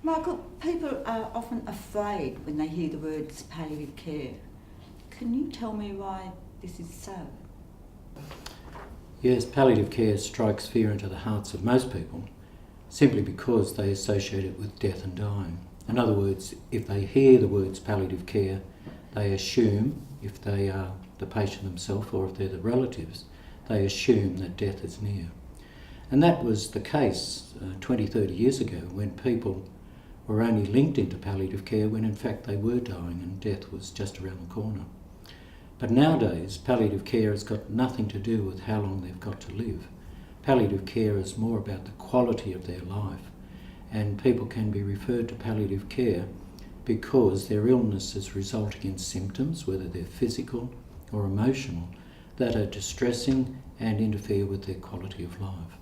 Michael, people are often afraid when they hear the words palliative care. Can you tell me why this is so? Yes, palliative care strikes fear into the hearts of most people simply because they associate it with death and dying. In other words, if they hear the words palliative care, they assume, if they are the patient themselves or if they're the relatives, they assume that death is near. And that was the case 20, 30 years ago when people were only linked into palliative care when in fact they were dying and death was just around the corner. But nowadays, palliative care has got nothing to do with how long they've got to live. Palliative care is more about the quality of their life, and people can be referred to palliative care because their illness is resulting in symptoms, whether they're physical or emotional, that are distressing and interfere with their quality of life.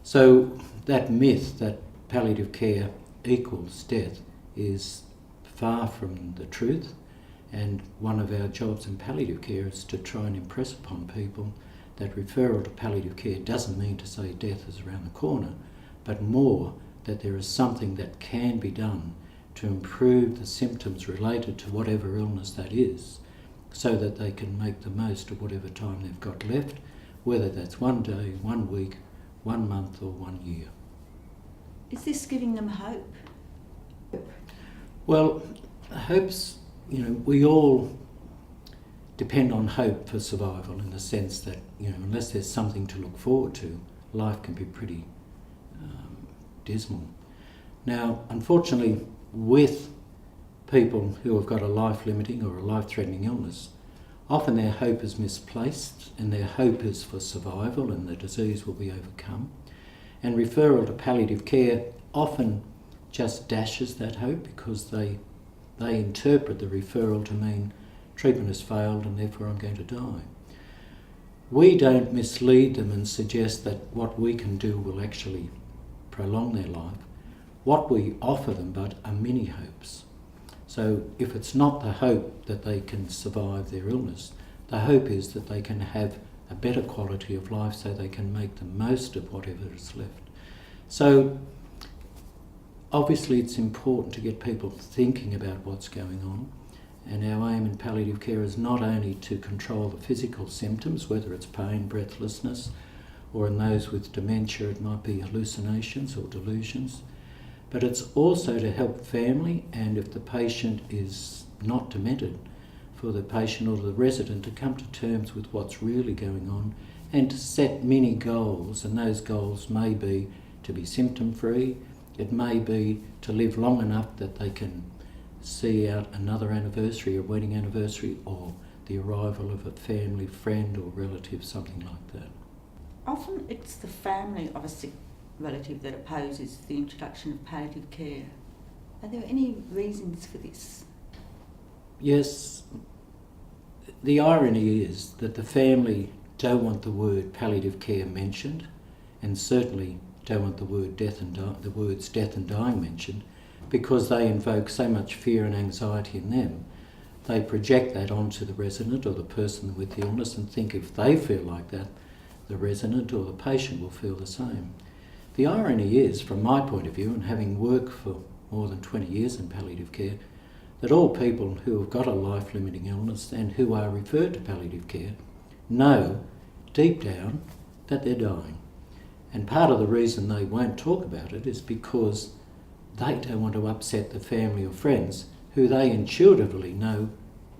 So that myth that palliative care equals death is far from the truth. And one of our jobs in palliative care is to try and impress upon people that referral to palliative care doesn't mean to say death is around the corner, but more that there is something that can be done to improve the symptoms related to whatever illness that is, so that they can make the most of whatever time they've got left, whether that's 1 day, 1 week, 1 month or 1 year. Is this giving them hope? Well, hope's we all depend on hope for survival in the sense that, unless there's something to look forward to, life can be pretty dismal. Now, unfortunately, with people who have got a life-limiting or a life-threatening illness, often their hope is misplaced and their hope is for survival and the disease will be overcome. And referral to palliative care often just dashes that hope because they interpret the referral to mean treatment has failed and therefore I'm going to die. We don't mislead them and suggest that what we can do will actually prolong their life. What we offer them but are mini hopes. So if it's not the hope that they can survive their illness, the hope is that they can have a better quality of life so they can make the most of whatever is left. So obviously it's important to get people thinking about what's going on, and our aim in palliative care is not only to control the physical symptoms, whether it's pain, breathlessness, or in those with dementia it might be hallucinations or delusions, but it's also to help family, and if the patient is not demented, for the patient or the resident to come to terms with what's really going on and to set mini goals, and those goals may be to be symptom-free. It may be to live long enough that they can see out another anniversary, a wedding anniversary, or the arrival of a family friend or relative, something like that. Often it's the family of a sick relative that opposes the introduction of palliative care. Are there any reasons for this? Yes. The irony is that the family don't want the word palliative care mentioned, and certainly don't want the words death and dying mentioned, because they invoke so much fear and anxiety in them. They project that onto the resident or the person with the illness and think if they feel like that, the resident or the patient will feel the same. The irony is, from my point of view, and having worked for more than 20 years in palliative care, that all people who have got a life-limiting illness and who are referred to palliative care know deep down that they're dying. And part of the reason they won't talk about it is because they don't want to upset the family or friends who they intuitively know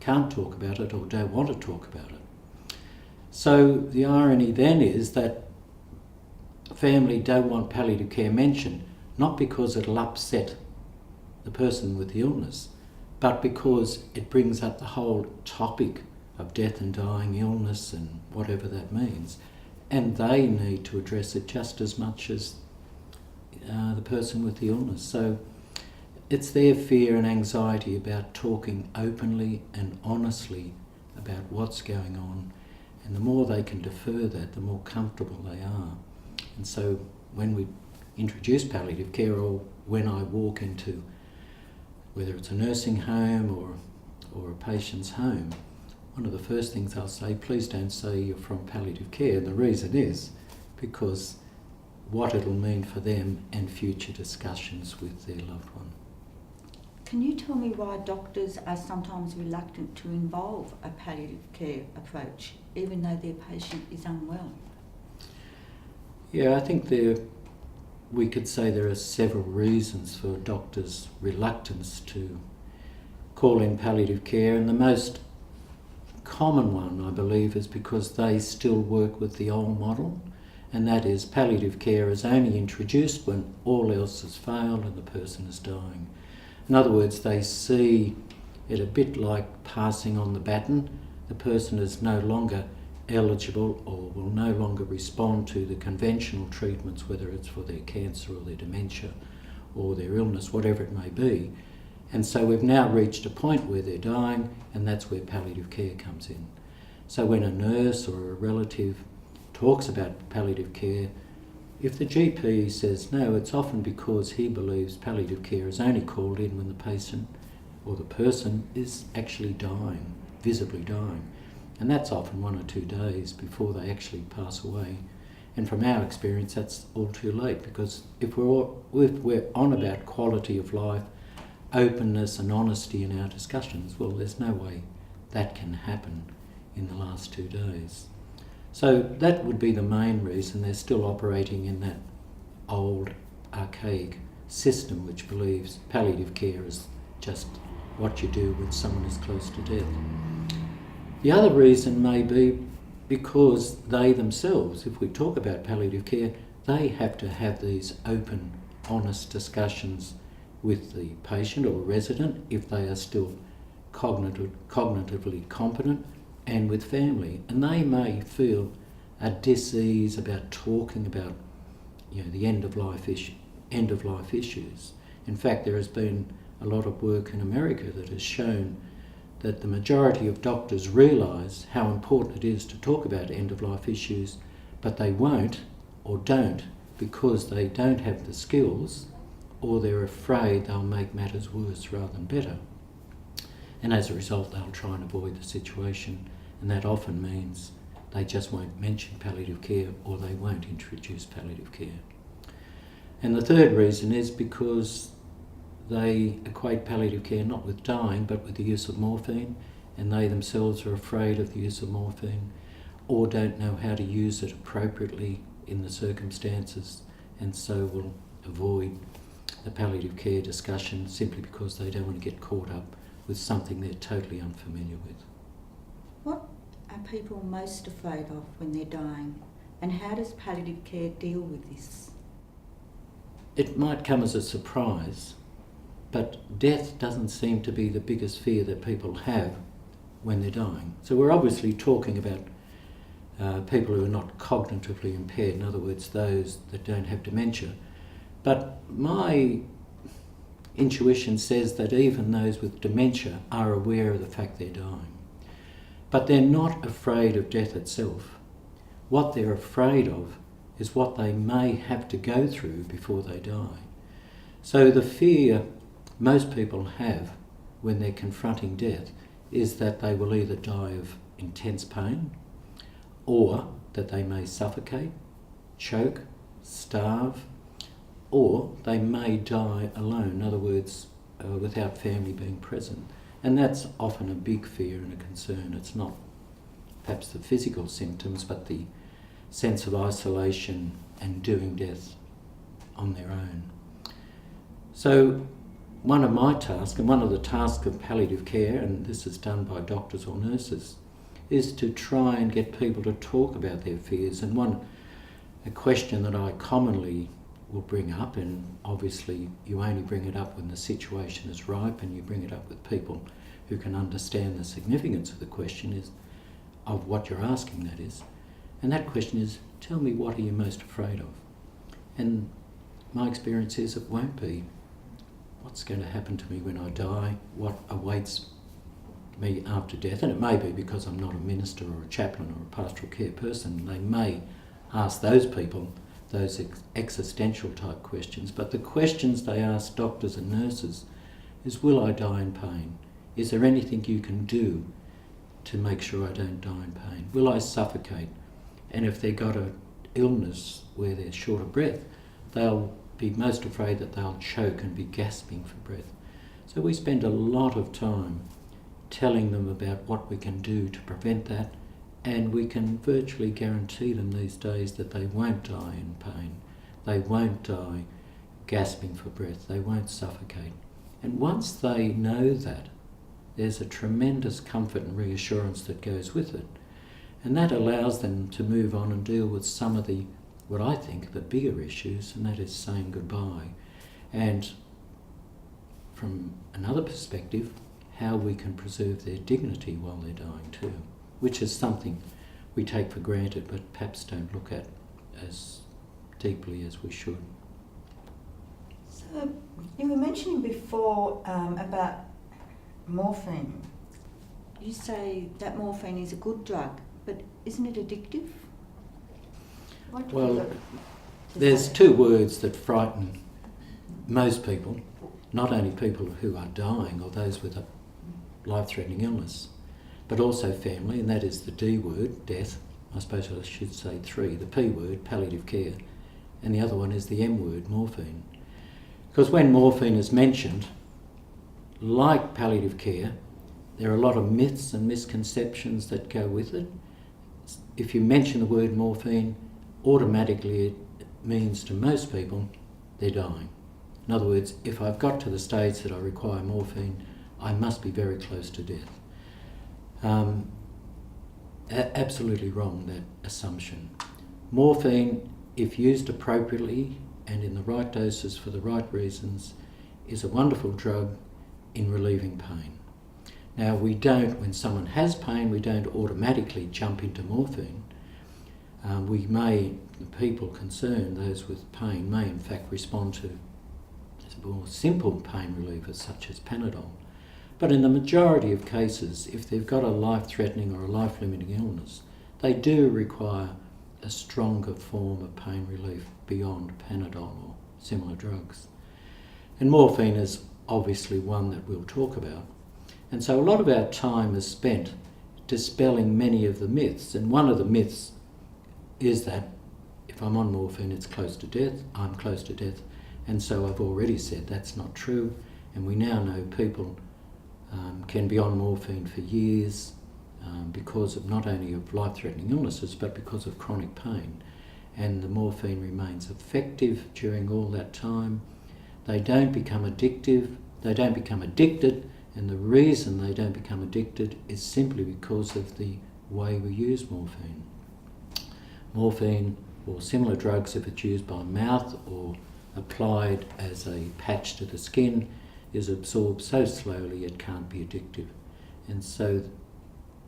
can't talk about it or don't want to talk about it. So the irony then is that family don't want palliative care mentioned, not because it'll upset the person with the illness, but because it brings up the whole topic of death and dying, illness and whatever that means. And they need to address it just as much as the person with the illness. So it's their fear and anxiety about talking openly and honestly about what's going on. And the more they can defer that, the more comfortable they are. And so when we introduce palliative care, or when I walk into, whether it's a nursing home or a patient's home, one of the first things I'll say, please don't say you're from palliative care. And the reason is because what it'll mean for them and future discussions with their loved one. Can you tell me why doctors are sometimes reluctant to involve a palliative care approach, even though their patient is unwell? Yeah, I think we could say there are several reasons for doctors' reluctance to call in palliative care, and the most common one, I believe, is because they still work with the old model, and that is palliative care is only introduced when all else has failed and the person is dying. In other words, they see it a bit like passing on the baton. The person is no longer eligible or will no longer respond to the conventional treatments, whether it's for their cancer or their dementia or their illness, whatever it may be. And so we've now reached a point where they're dying, and that's where palliative care comes in. So when a nurse or a relative talks about palliative care, if the GP says no, it's often because he believes palliative care is only called in when the patient or the person is actually dying, visibly dying. And that's often 1 or 2 days before they actually pass away. And from our experience, that's all too late, because if we're on about quality of life, openness and honesty in our discussions, well, there's no way that can happen in the last 2 days. So that would be the main reason. They're still operating in that old, archaic system which believes palliative care is just what you do when someone is close to death. The other reason may be because they themselves, if we talk about palliative care, they have to have these open, honest discussions with the patient or resident if they are still cognitively competent, and with family. And they may feel a dis-ease about talking about the end of life issues. In fact, there has been a lot of work in America that has shown that the majority of doctors realise how important it is to talk about end-of-life issues, but they won't or don't because they don't have the skills, or they're afraid they'll make matters worse rather than better. And as a result, they'll try and avoid the situation, and that often means they just won't mention palliative care or they won't introduce palliative care. And the third reason is because they equate palliative care not with dying but with the use of morphine, and they themselves are afraid of the use of morphine or don't know how to use it appropriately in the circumstances, and so will avoid the palliative care discussion simply because they don't want to get caught up with something they're totally unfamiliar with. What are people most afraid of when they're dying, and how does palliative care deal with this? It might come as a surprise, but death doesn't seem to be the biggest fear that people have when they're dying. So we're obviously talking about people who are not cognitively impaired, in other words, those that don't have dementia. But my intuition says that even those with dementia are aware of the fact they're dying. But they're not afraid of death itself. What they're afraid of is what they may have to go through before they die. So the fear most people have when they're confronting death is that they will either die of intense pain, or that they may suffocate, choke, starve, or they may die alone, in other words, without family being present. And that's often a big fear and a concern. It's not perhaps the physical symptoms, but the sense of isolation and doing death on their own. So one of my tasks, and one of the tasks of palliative care, and this is done by doctors or nurses, is to try and get people to talk about their fears. And a question that I commonly will bring up, and obviously you only bring it up when the situation is ripe and you bring it up with people who can understand the significance of the question, is of what you're asking, that is. And that question is, tell me, what are you most afraid of? And my experience is it won't be what's going to happen to me when I die, what awaits me after death. And it may be because I'm not a minister or a chaplain or a pastoral care person. They may ask those people those existential type questions, but the questions they ask doctors and nurses is, will I die in pain? Is there anything you can do to make sure I don't die in pain? Will I suffocate? And if they've got an illness where they're short of breath, they'll be most afraid that they'll choke and be gasping for breath. So we spend a lot of time telling them about what we can do to prevent that, and we can virtually guarantee them these days that they won't die in pain, they won't die gasping for breath, they won't suffocate. And once they know that, there's a tremendous comfort and reassurance that goes with it. And that allows them to move on and deal with some of the, what I think, the bigger issues, and that is saying goodbye. And from another perspective, how we can preserve their dignity while they're dying too, which is something we take for granted but perhaps don't look at as deeply as we should. So you were mentioning before about morphine. You say that morphine is a good drug, but isn't it addictive? Well, there's two words that frighten most people, not only people who are dying or those with a life-threatening illness, but also family, and that is the D word, death. I suppose I should say three. The P word, palliative care, and the other one is the M word, morphine. Because when morphine is mentioned, like palliative care, there are a lot of myths and misconceptions that go with it. If you mention the word morphine, automatically it means to most people they're dying. In other words, if I've got to the stage that I require morphine, I must be very close to death. Absolutely wrong, that assumption. Morphine, if used appropriately and in the right doses for the right reasons, is a wonderful drug in relieving pain. Now, we don't, when someone has pain, we don't automatically jump into morphine. The people concerned, those with pain, may in fact respond to more simple pain relievers such as Panadol. But in the majority of cases, if they've got a life-threatening or a life-limiting illness, they do require a stronger form of pain relief beyond Panadol or similar drugs. And morphine is obviously one that we'll talk about. And so a lot of our time is spent dispelling many of the myths. And one of the myths is that if I'm on morphine, it's close to death, I'm close to death. And so I've already said that's not true. And we now know people can be on morphine for years because of not only of life-threatening illnesses, but because of chronic pain. And the morphine remains effective during all that time. They don't become addictive, they don't become addicted, and the reason they don't become addicted is simply because of the way we use morphine. Morphine or similar drugs, if it's used by mouth or applied as a patch to the skin, is absorbed so slowly it can't be addictive. And so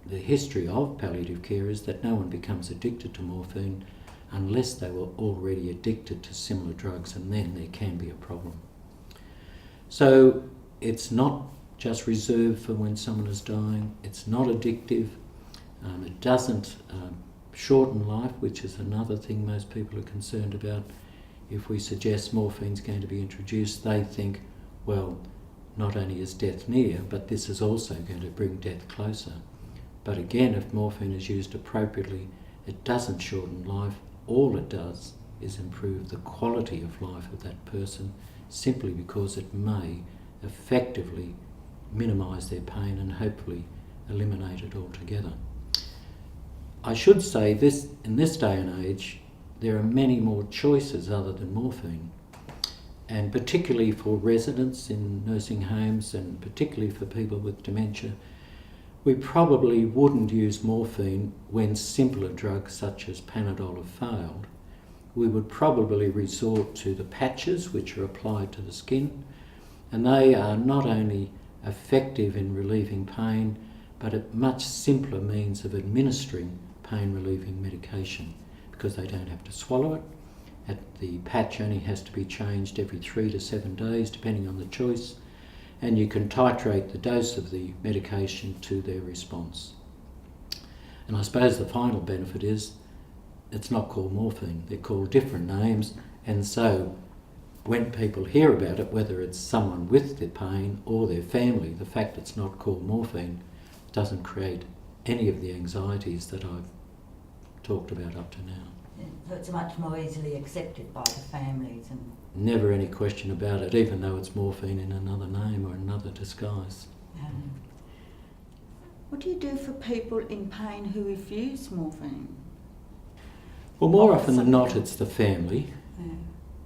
the history of palliative care is that no one becomes addicted to morphine unless they were already addicted to similar drugs, and then there can be a problem. So it's not just reserved for when someone is dying, it's not addictive, it doesn't shorten life, which is another thing most people are concerned about. If we suggest morphine's going to be introduced, they think, well, not only is death near, but this is also going to bring death closer. But again, if morphine is used appropriately, it doesn't shorten life. All it does is improve the quality of life of that person, simply because it may effectively minimise their pain and hopefully eliminate it altogether. I should say this, in this day and age, there are many more choices other than morphine, and particularly for residents in nursing homes and particularly for people with dementia, we probably wouldn't use morphine when simpler drugs such as Panadol have failed. We would probably resort to the patches which are applied to the skin, and they are not only effective in relieving pain, but a much simpler means of administering pain relieving medication, because they don't have to swallow it. The patch only has to be changed every 3 to 7 days, depending on the choice, and you can titrate the dose of the medication to their response. And I suppose the final benefit is it's not called morphine, they're called different names, and so when people hear about it, whether it's someone with their pain or their family, the fact it's not called morphine doesn't create any of the anxieties that I've talked about up to now. So it's much more easily accepted by the families and... Never any question about it, even though it's morphine in another name or another disguise. What do you do for people in pain who refuse morphine? Well, more often than not, it's the family,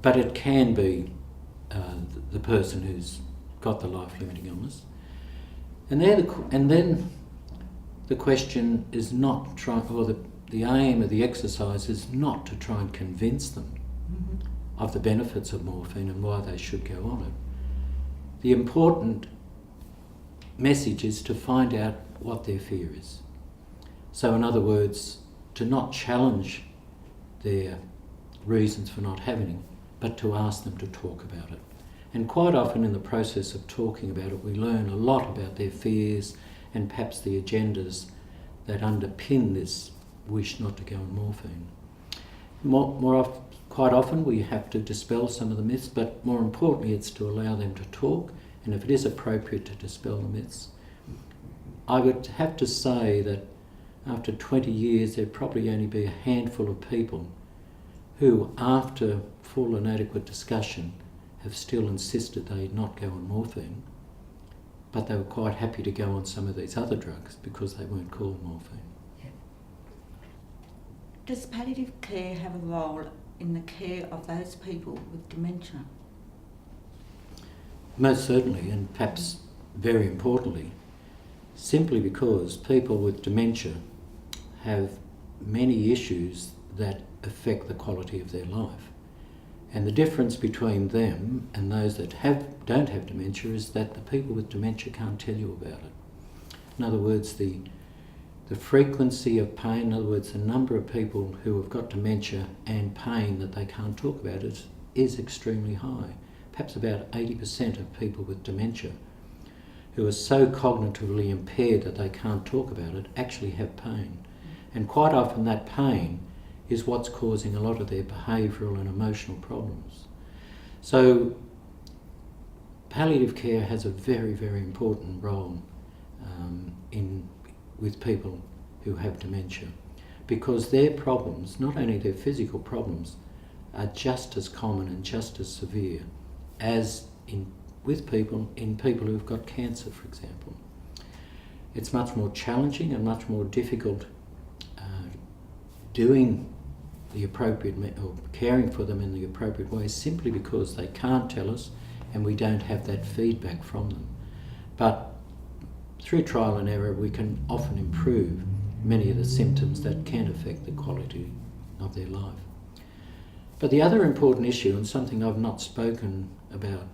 but it can be the person who's got the life-limiting illness. And then the question is not trying, or the aim of the exercise is not to try and convince them of the benefits of morphine and why they should go on it. The important message is to find out what their fear is. So in other words, to not challenge their reasons for not having it, but to ask them to talk about it. And quite often in the process of talking about it, we learn a lot about their fears and perhaps the agendas that underpin this wish not to go on morphine. Quite often we have to dispel some of the myths, but more importantly it's to allow them to talk, and if it is appropriate to dispel the myths. I would have to say that after 20 years there'd probably only be a handful of people who, after full and adequate discussion, have still insisted they not go on morphine, but they were quite happy to go on some of these other drugs because they weren't called morphine. Yeah. Does palliative care have a role in the care of those people with dementia? Most certainly, and perhaps very importantly, simply because people with dementia have many issues that affect the quality of their life. And the difference between them and those that don't have dementia is that the people with dementia can't tell you about it. In other words, the frequency of pain, in other words, the number of people who have got dementia and pain that they can't talk about is extremely high. Perhaps about 80% of people with dementia who are so cognitively impaired that they can't talk about it actually have pain. And quite often that pain is what's causing a lot of their behavioural and emotional problems. So palliative care has a very, very important role with people who have dementia, because their problems, not only their physical problems, are just as common and just as severe as in people who've got cancer, for example. It's much more challenging and much more difficult doing the appropriate or caring for them in the appropriate way, simply because they can't tell us and we don't have that feedback from them. But through trial and error we can often improve many of the symptoms that can affect the quality of their life. But the other important issue, and something I've not spoken about,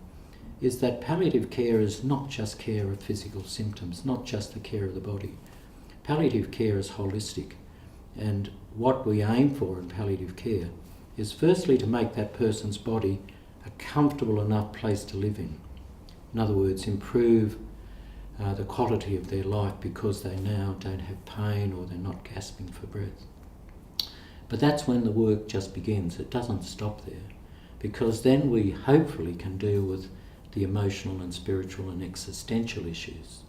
is that palliative care is not just care of physical symptoms, not just the care of the body. Palliative care is holistic, and what we aim for in palliative care is firstly to make that person's body a comfortable enough place to live in. In other words, improve the quality of their life because they now don't have pain or they're not gasping for breath. But that's when the work just begins. It doesn't stop there, because then we hopefully can deal with the emotional and spiritual and existential issues.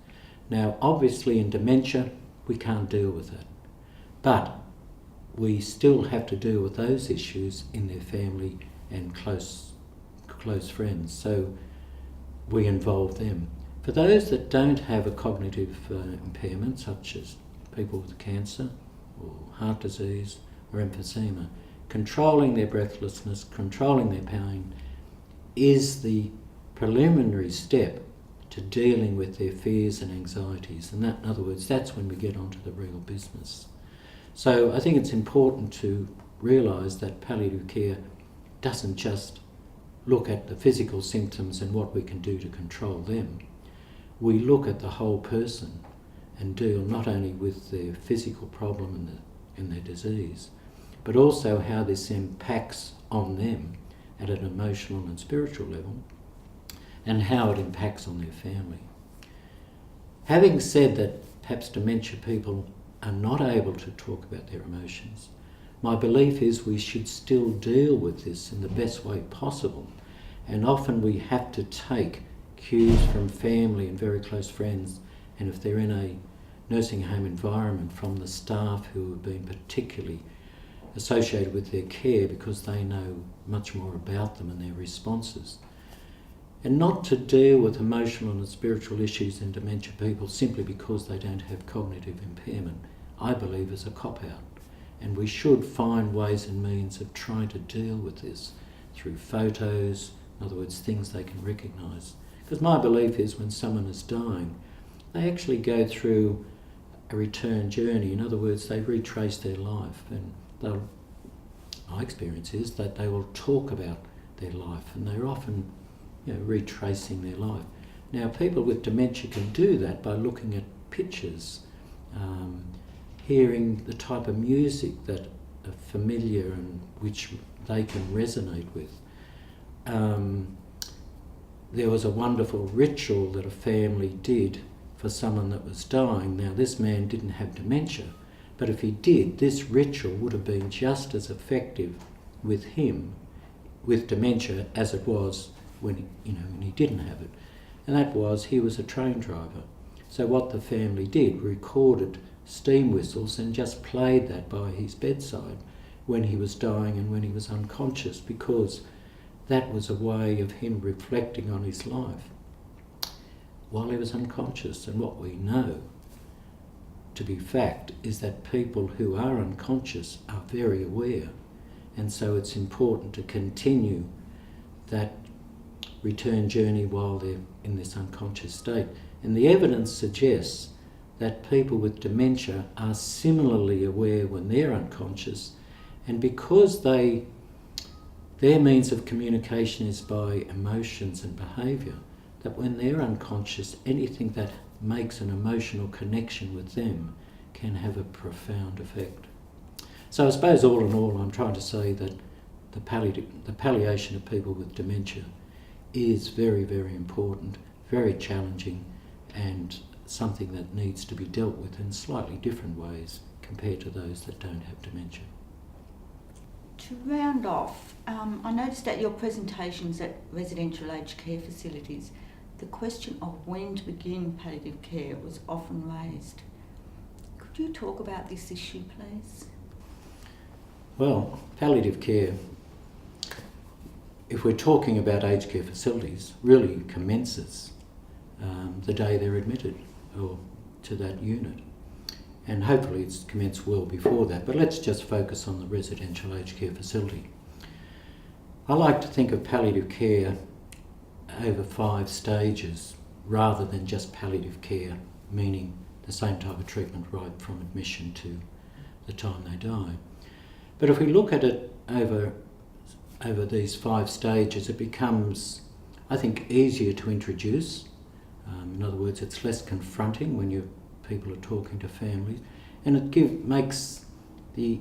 Now, obviously in dementia, we can't deal with that, but we still have to deal with those issues in their family and close friends, so we involve them. For those that don't have a cognitive impairment, such as people with cancer or heart disease or emphysema, controlling their breathlessness, controlling their pain is the preliminary step to dealing with their fears and anxieties. And that, in other words, that's when we get onto the real business. So I think it's important to realise that palliative care doesn't just look at the physical symptoms and what we can do to control them. We look at the whole person and deal not only with their physical problem and their disease, but also how this impacts on them at an emotional and spiritual level, and how it impacts on their family. Having said that perhaps dementia people are not able to talk about their emotions, my belief is we should still deal with this in the best way possible, and often we have to take cues from family and very close friends, and if they're in a nursing home environment, from the staff who have been particularly associated with their care because they know much more about them and their responses. And not to deal with emotional and spiritual issues in dementia people simply because they don't have cognitive impairment, I believe is a cop-out. And we should find ways and means of trying to deal with this through photos, in other words, things they can recognise. Because my belief is when someone is dying, they actually go through a return journey. In other words, they retrace their life, and my experience is that they will talk about their life, and they're often, retracing their life. Now, people with dementia can do that by looking at pictures, hearing the type of music that are familiar and which they can resonate with. There was a wonderful ritual that a family did for someone that was dying. Now, this man didn't have dementia, but if he did, this ritual would have been just as effective with him, with dementia, as it was when he didn't have it. And that was, he was a train driver. So what the family did, recorded steam whistles and just played that by his bedside when he was dying and when he was unconscious, because that was a way of him reflecting on his life while he was unconscious. And what we know to be fact is that people who are unconscious are very aware, and so it's important to continue that return journey while they're in this unconscious state. And the evidence suggests that people with dementia are similarly aware when they're unconscious, and because their means of communication is by emotions and behaviour, that when they're unconscious, anything that makes an emotional connection with them can have a profound effect. So I suppose all in all, I'm trying to say that the palliation of people with dementia is very, very important, very challenging, and something that needs to be dealt with in slightly different ways compared to those that don't have dementia. To round off, I noticed at your presentations at residential aged care facilities, the question of when to begin palliative care was often raised. Could you talk about this issue, please? Well, palliative care, if we're talking about aged care facilities, really commences the day they're admitted or to that unit. And hopefully it's commenced well before that, but let's just focus on the residential aged care facility. I like to think of palliative care over 5 stages rather than just palliative care, meaning the same type of treatment right from admission to the time they die. But if we look at it over these 5 stages, it becomes, I think, easier to introduce. In other words, it's less confronting when people are talking to families, and it makes the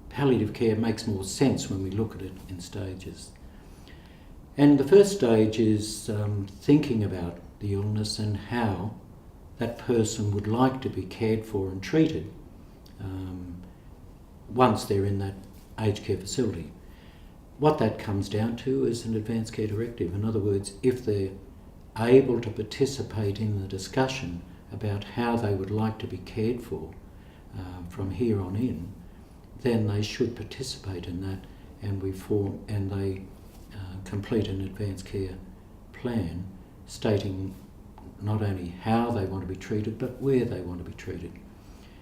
palliative care makes more sense when we look at it in stages. And the first stage is thinking about the illness and how that person would like to be cared for and treated once they're in that aged care facility. What that comes down to is an advanced care directive. In other words, if they're able to participate in the discussion about how they would like to be cared for from here on in, then they should participate in that, and they complete an advanced care plan stating not only how they want to be treated but where they want to be treated.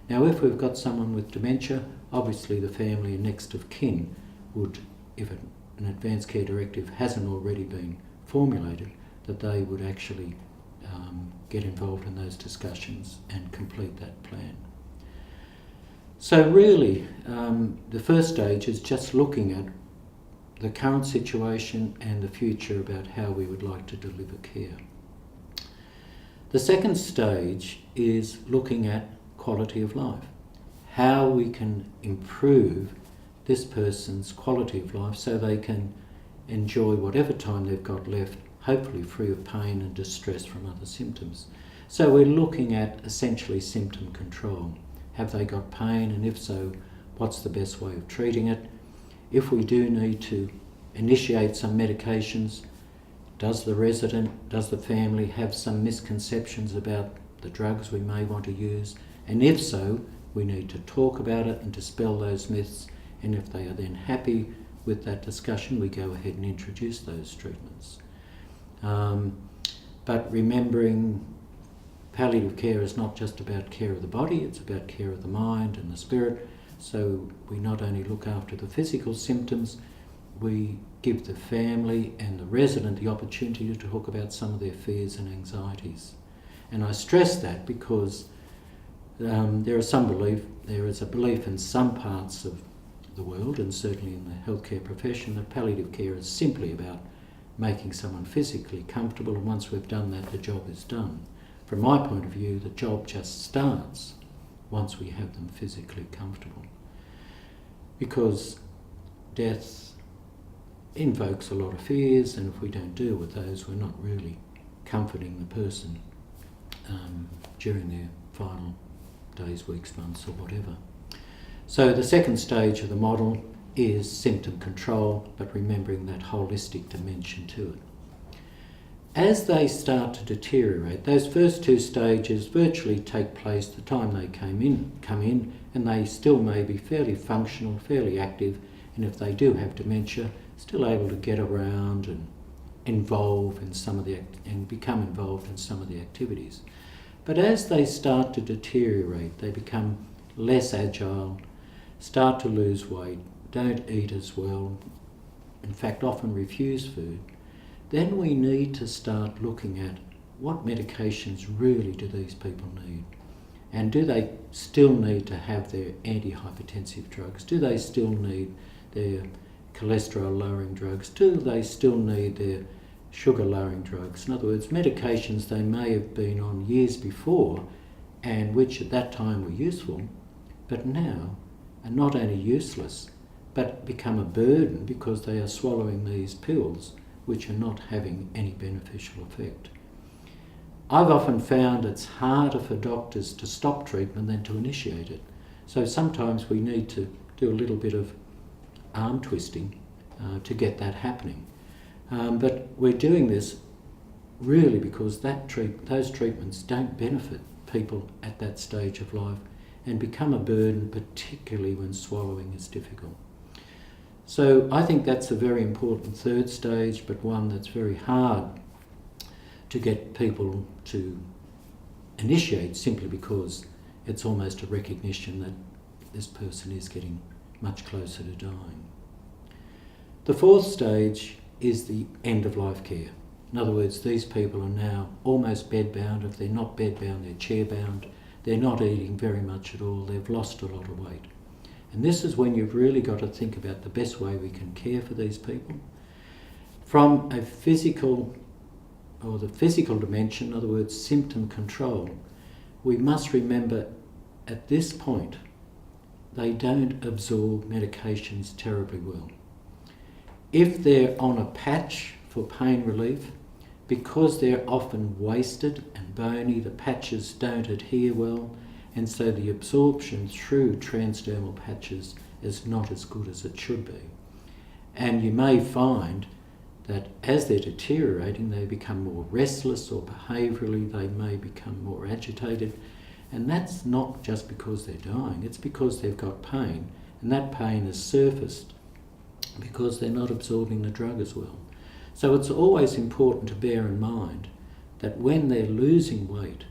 Now, if we've got someone with dementia, obviously the family and next of kin would, if an advanced care directive hasn't already been formulated, that they would actually get involved in those discussions and complete that plan. So really, the first stage is just looking at the current situation and the future about how we would like to deliver care. The second stage is looking at quality of life, how we can improve this person's quality of life so they can enjoy whatever time they've got left, hopefully free of pain and distress from other symptoms. So we're looking at essentially symptom control. Have they got pain, and if so, what's the best way of treating it? If we do need to initiate some medications, does the resident, does the family have some misconceptions about the drugs we may want to use? And if so, we need to talk about it and dispel those myths and if they are then happy with that discussion, we go ahead and introduce those treatments. But remembering palliative care is not just about care of the body, it's about care of the mind and the spirit. So we not only look after the physical symptoms, we give the family and the resident the opportunity to talk about some of their fears and anxieties. And I stress that because there is a belief in some parts of the world, and certainly in the healthcare profession, that palliative care is simply about making someone physically comfortable, and once we've done that, the job is done. From my point of view, the job just starts once we have them physically comfortable. Because death invokes a lot of fears, and if we don't deal with those, we're not really comforting the person during their final days, weeks, months, or whatever. So the second stage of the model is symptom control, but remembering that holistic dimension to it. As they start to deteriorate, those first two stages virtually take place the time they come in, and they still may be fairly functional, fairly active, and if they do have dementia, still able to get around and involve in some of the and become involved in some of the activities. But as they start to deteriorate, they become less agile, start to lose weight, don't eat as well, in fact often refuse food, then we need to start looking at what medications really do these people need. And do they still need to have their antihypertensive drugs? Do they still need their cholesterol lowering drugs? Do they still need their sugar lowering drugs? In other words, medications they may have been on years before and which at that time were useful, but now are not only useless, but become a burden because they are swallowing these pills which are not having any beneficial effect. I've often found it's harder for doctors to stop treatment than to initiate it. So sometimes we need to do a little bit of arm twisting to get that happening. But we're doing this really because those treatments don't benefit people at that stage of life and become a burden, particularly when swallowing is difficult. So I think that's a very important third stage, but one that's very hard to get people to initiate simply because it's almost a recognition that this person is getting much closer to dying. The fourth stage is the end-of-life care. In other words, these people are now almost bedbound. If they're not bedbound, they're chair-bound. They're not eating very much at all. They've lost a lot of weight. And this is when you've really got to think about the best way we can care for these people. From a physical dimension, in other words, symptom control, we must remember at this point they don't absorb medications terribly well. If they're on a patch for pain relief, because they're often wasted and bony, the patches don't adhere well, and so the absorption through transdermal patches is not as good as it should be. And you may find that as they're deteriorating, they become more restless, or behaviourally they may become more agitated. And that's not just because they're dying, it's because they've got pain, and that pain has surfaced because they're not absorbing the drug as well. So it's always important to bear in mind that when they're losing weight,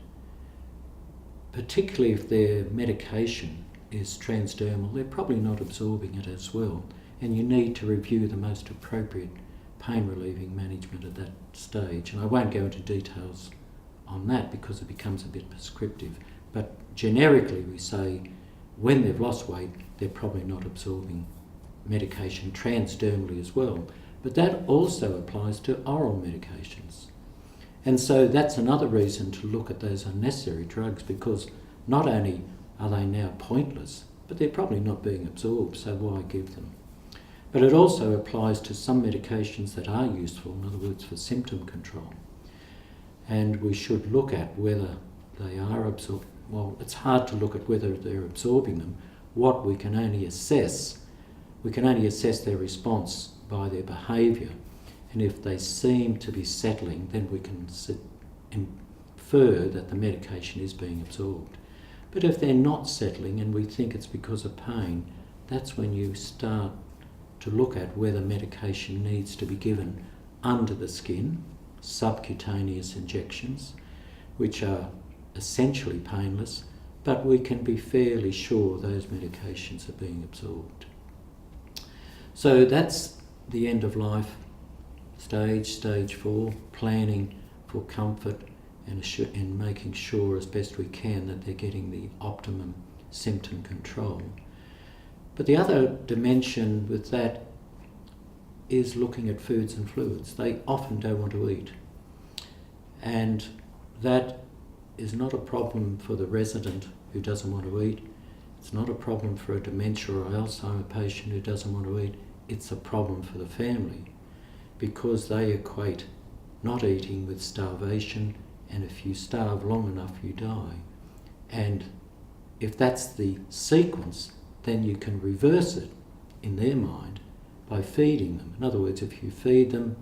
particularly if their medication is transdermal, they're probably not absorbing it as well, and you need to review the most appropriate pain relieving management at that stage. And I won't go into details on that because it becomes a bit prescriptive, but generically we say when they've lost weight, they're probably not absorbing medication transdermally as well. But that also applies to oral medications. And so that's another reason to look at those unnecessary drugs, because not only are they now pointless, but they're probably not being absorbed, so why give them? But it also applies to some medications that are useful, in other words, for symptom control. And we should look at whether they are absorbed. Well, it's hard to look at whether they're absorbing them. What we can only assess their response by their behaviour, and if they seem to be settling, then we can infer that the medication is being absorbed. But if they're not settling and we think it's because of pain, that's when you start to look at whether medication needs to be given under the skin, subcutaneous injections, which are essentially painless, but we can be fairly sure those medications are being absorbed. So that's the end of life stage, stage 4, planning for comfort and making sure as best we can that they're getting the optimum symptom control. But the other dimension with that is looking at foods and fluids. They often don't want to eat. And that is not a problem for the resident who doesn't want to eat. It's not a problem for a dementia or Alzheimer patient who doesn't want to eat. It's a problem for the family because they equate not eating with starvation, and if you starve long enough, you die. And if that's the sequence, then you can reverse it in their mind by feeding them. In other words, if you feed them,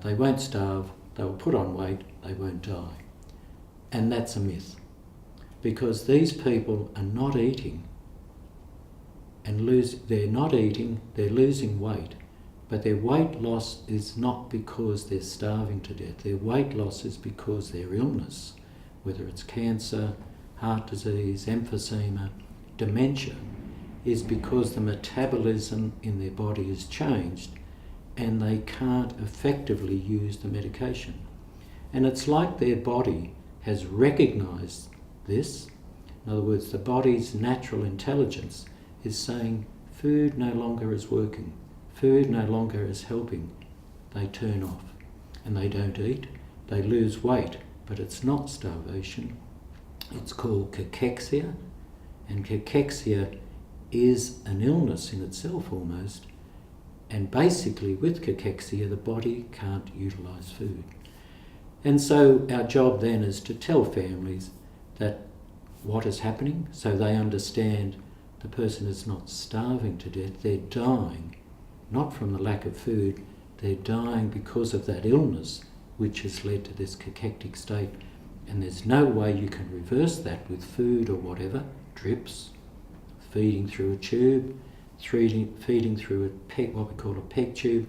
they won't starve, they will put on weight, they won't die. And that's a myth, because these people are not eating and they're not eating, they're losing weight, but their weight loss is not because they're starving to death. Their weight loss is because their illness, whether it's cancer, heart disease, emphysema, dementia, is because the metabolism in their body has changed and they can't effectively use the medication. And it's like their body has recognised this. In other words, the body's natural intelligence is saying food no longer is working, food no longer is helping. They turn off and they don't eat, they lose weight, but it's not starvation. It's called cachexia, and cachexia is an illness in itself almost, and basically with cachexia the body can't utilise food. And so our job then is to tell families that what is happening, so they understand the person is not starving to death, they're dying, not from the lack of food, they're dying because of that illness which has led to this cachectic state. And there's no way you can reverse that with food or whatever, drips, feeding through a tube, feeding through what we call a peg tube.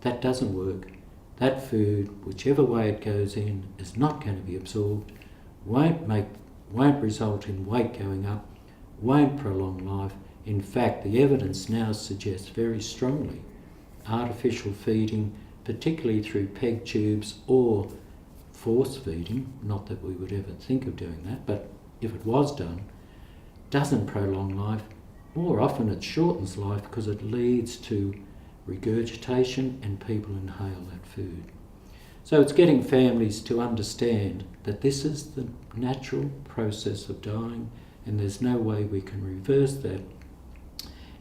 That doesn't work. That food, whichever way it goes in, is not going to be absorbed, won't result in weight going up, won't prolong life. In fact, the evidence now suggests very strongly artificial feeding, particularly through peg tubes or force feeding, not that we would ever think of doing that, but if it was done, doesn't prolong life. More often it shortens life because it leads to regurgitation and people inhale that food. So it's getting families to understand that this is the natural process of dying and there's no way we can reverse that.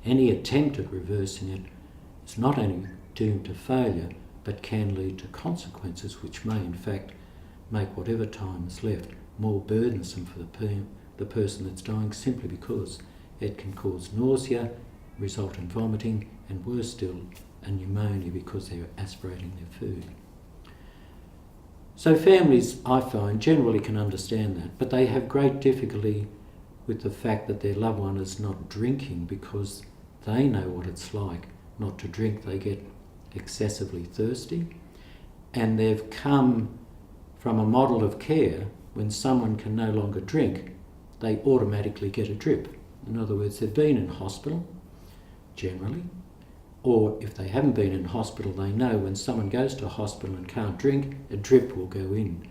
Any attempt at reversing it is not only doomed to failure, but can lead to consequences which may in fact make whatever time is left more burdensome for the person that's dying, simply because it can cause nausea, result in vomiting, and worse still, a pneumonia because they're aspirating their food. So families, I find, generally can understand that, but they have great difficulty with the fact that their loved one is not drinking because they know what it's like not to drink. They get excessively thirsty, and they've come from a model of care when someone can no longer drink, they automatically get a drip. In other words, they've been in hospital, generally, or if they haven't been in hospital, they know when someone goes to hospital and can't drink, a drip will go in.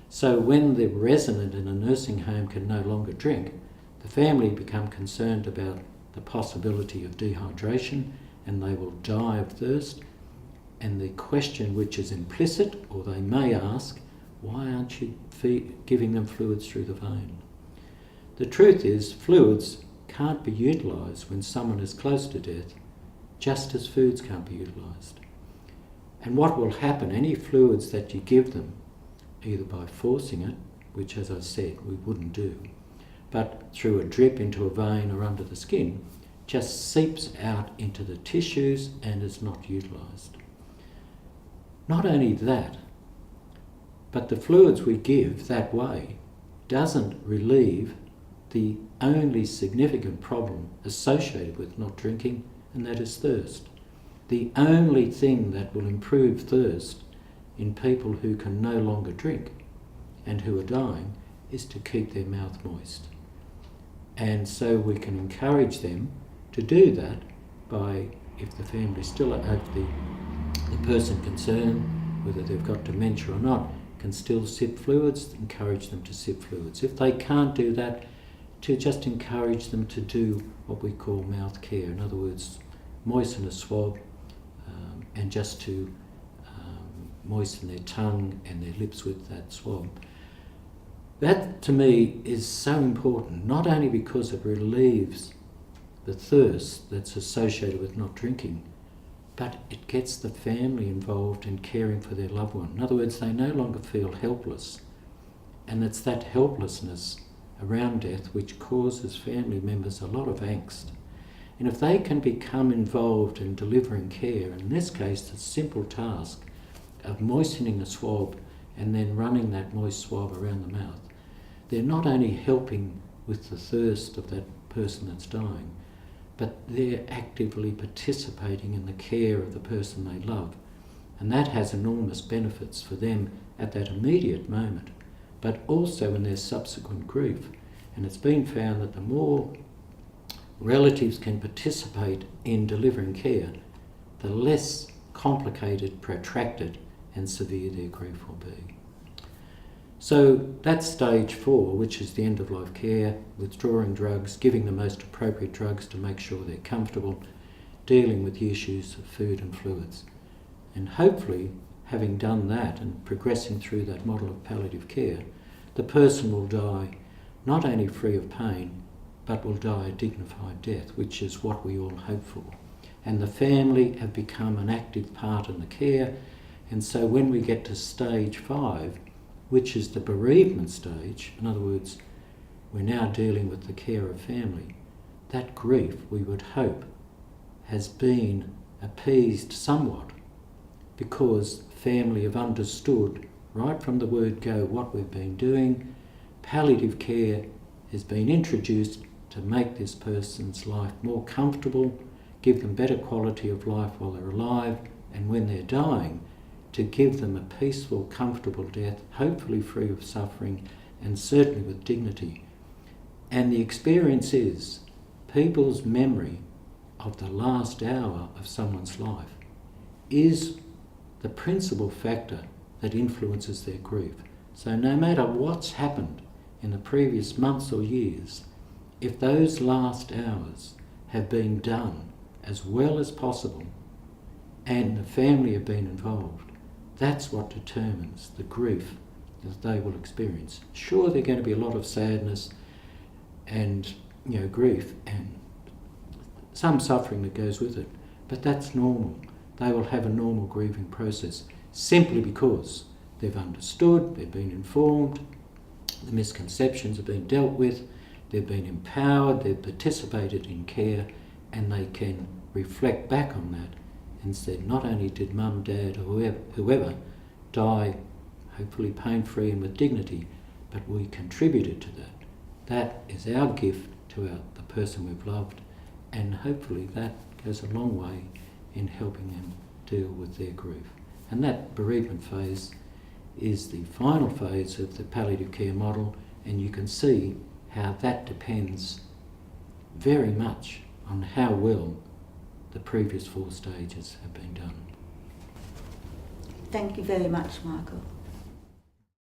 So when the resident in a nursing home can no longer drink, the family become concerned about the possibility of dehydration and they will die of thirst. And the question which is implicit, or they may ask, why aren't you giving them fluids through the vein? The truth is, fluids can't be utilised when someone is close to death, just as foods can't be utilised. And what will happen, any fluids that you give them, either by forcing it, which as I said we wouldn't do, but through a drip into a vein or under the skin, just seeps out into the tissues and is not utilised. Not only that, but the fluids we give that way doesn't relieve the only significant problem associated with not drinking, and that is thirst. The only thing that will improve thirst in people who can no longer drink and who are dying is to keep their mouth moist. And so we can encourage them to do that by, if the family still, if the person concerned, whether they've got dementia or not, can still sip fluids, encourage them to sip fluids. If they can't do that, to just encourage them to do what we call mouth care. In other words, moisten a swab and just to moisten their tongue and their lips with that swab. That to me is so important, not only because it relieves the thirst that's associated with not drinking, but it gets the family involved in caring for their loved one. In other words, they no longer feel helpless, and it's that helplessness around death which causes family members a lot of angst. And if they can become involved in delivering care, in this case the simple task of moistening a swab and then running that moist swab around the mouth, they're not only helping with the thirst of that person that's dying, but they're actively participating in the care of the person they love. And that has enormous benefits for them at that immediate moment, but also in their subsequent grief. And it's been found that the more relatives can participate in delivering care, the less complicated, protracted and severe their grief will be. So that's stage 4, which is the end-of-life care, withdrawing drugs, giving the most appropriate drugs to make sure they're comfortable, dealing with the issues of food and fluids. And hopefully, having done that and progressing through that model of palliative care, the person will die not only free of pain, but will die a dignified death, which is what we all hope for. And the family have become an active part in the care, and so when we get to stage 5, which is the bereavement stage, in other words, we're now dealing with the care of family, that grief, we would hope, has been appeased somewhat because family have understood right from the word go what we've been doing. Palliative care has been introduced to make this person's life more comfortable, give them better quality of life while they're alive, and when they're dying, to give them a peaceful, comfortable death, hopefully free of suffering and certainly with dignity. And the experience is people's memory of the last hour of someone's life is the principal factor that influences their grief. So no matter what's happened in the previous months or years, if those last hours have been done as well as possible and the family have been involved, that's what determines the grief that they will experience. Sure, there's going to be a lot of sadness and grief and some suffering that goes with it, but that's normal. They will have a normal grieving process simply because they've understood, they've been informed, the misconceptions have been dealt with, they've been empowered, they've participated in care, and they can reflect back on that and said, not only did mum, dad, or whoever die hopefully pain-free and with dignity, but we contributed to that. That is our gift to the person we've loved, and hopefully that goes a long way in helping them deal with their grief. And that bereavement phase is the final phase of the palliative care model, and you can see how that depends very much on how well the previous 4 stages have been done. Thank you very much, Michael.